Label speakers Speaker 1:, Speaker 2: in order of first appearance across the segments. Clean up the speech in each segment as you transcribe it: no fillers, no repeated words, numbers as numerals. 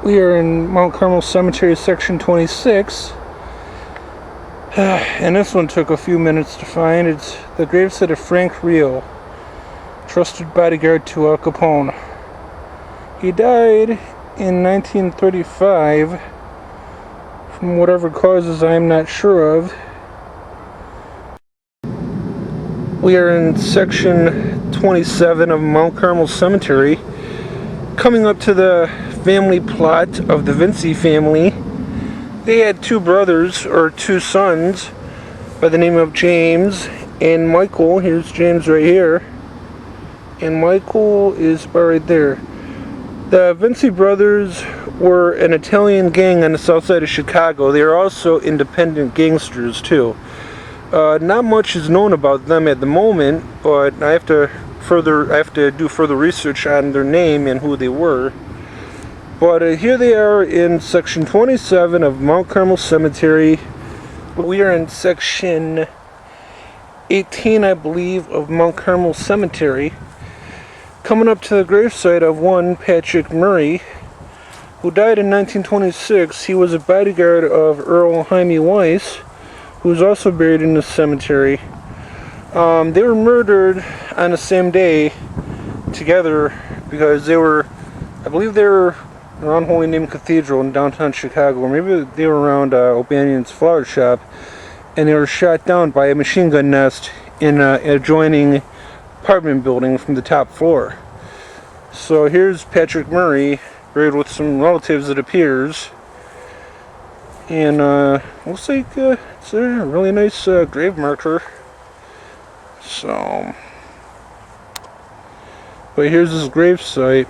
Speaker 1: We are in Mount Carmel Cemetery, section 26. And this one took a few minutes to find. It's the gravesite of Frank Rio, trusted bodyguard to Al Capone. He died in 1935 from whatever causes I am not sure of. We are in section 27 of Mount Carmel Cemetery, coming up to the family plot of the Vinci family. They had two brothers, or two sons, by the name of James and Michael. Here's James right here, and Michael is right there. The Vinci brothers were an Italian gang on the south side of Chicago. They are also independent gangsters too. Not much is known about them at the moment, but I have to do further research on their name and who they were. But here they are in section 27 of Mount Carmel Cemetery. We are in section 18, I believe, of Mount Carmel Cemetery, coming up to the gravesite of one Patrick Murray, who died in 1926. He was a bodyguard of Earl Jaime Weiss, who was also buried in the cemetery. They were murdered on the same day together because I believe they were around Holy Name Cathedral in downtown Chicago, or maybe they were around O'Banion's flower shop, and they were shot down by a machine gun nest in an adjoining apartment building from the top floor. So here's Patrick Murray, buried with some relatives, it appears, and looks like it's a really nice grave marker. So, but here's his grave site.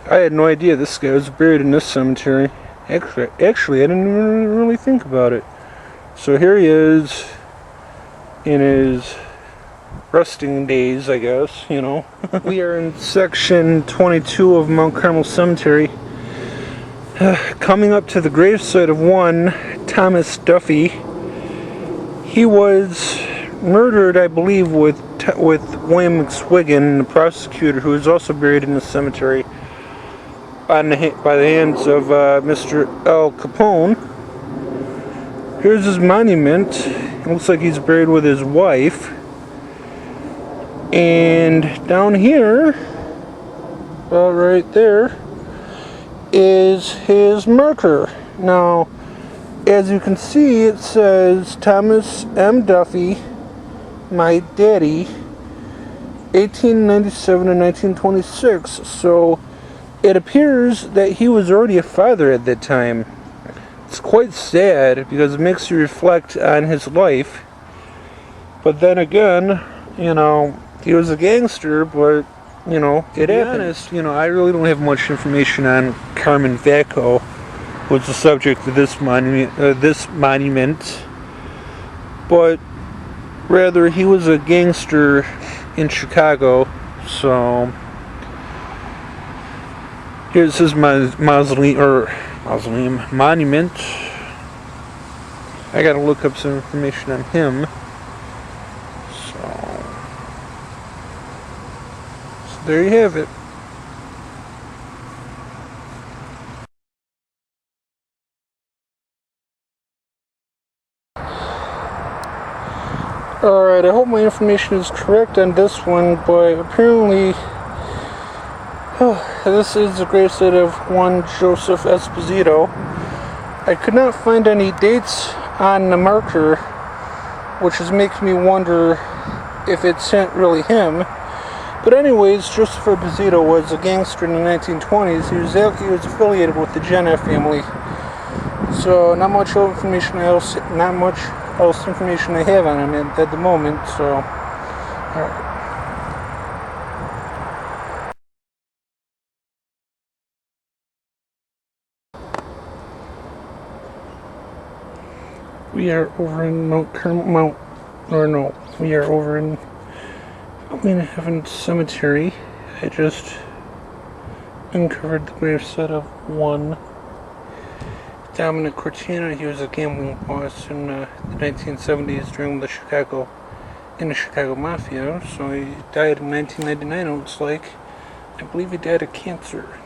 Speaker 1: I had no idea this guy was buried in this cemetery. Actually, I didn't even really think about it. So here he is in his resting days, I guess, you know. We are in section 22 of Mount Carmel Cemetery, coming up to the gravesite of one Thomas Duffy. He was murdered, I believe, with William McSwiggan, the prosecutor, who is also buried in the cemetery, by the hands of Mr. Al Capone. Here's his monument. It looks like he's buried with his wife. And down here, about right there, is his marker. Now, as you can see, it says Thomas M. Duffy, my daddy, 1897 to 1926. So it appears that he was already a father at that time. It's quite sad because it makes you reflect on his life. But then again, you know, he was a gangster, but, you know, it happened. To be honest, you know, I really don't have much information on Carmen Vacco, who was the subject of this monument. But rather, he was a gangster in Chicago, so here's his monument. I gotta look up some information on him. So there you have it. Alright, I hope my information is correct on this one, but apparently this is the gravesite of one Joseph Esposito. I could not find any dates on the marker, which is making me wonder if it's really him. But anyways, Joseph Esposito was a gangster in the 1920s. He was affiliated with the Jenna family. So not much information else I have on him at the moment. So, alright. We are over in we are over in Heaven Cemetery. I just uncovered the gravesite of one Dominic Cortina. He was a gambling boss in the 1970s during the Chicago Mafia. So he died in 1999, it looks like. I believe he died of cancer.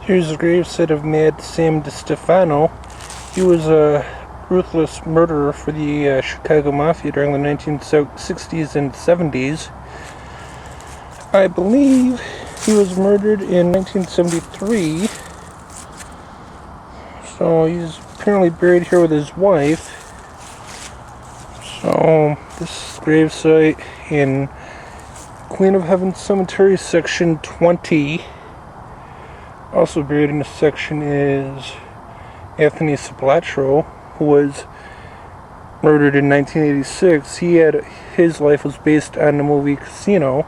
Speaker 1: Here's the gravesite of Mad Sam DiStefano. He was a ruthless murderer for the Chicago Mafia during the 1960s and 70s. I believe he was murdered in 1973. So he's apparently buried here with his wife. So this gravesite in Queen of Heaven Cemetery, section 20. Also buried in this section is Anthony Splatro, who was murdered in 1986. His life was based on the movie Casino.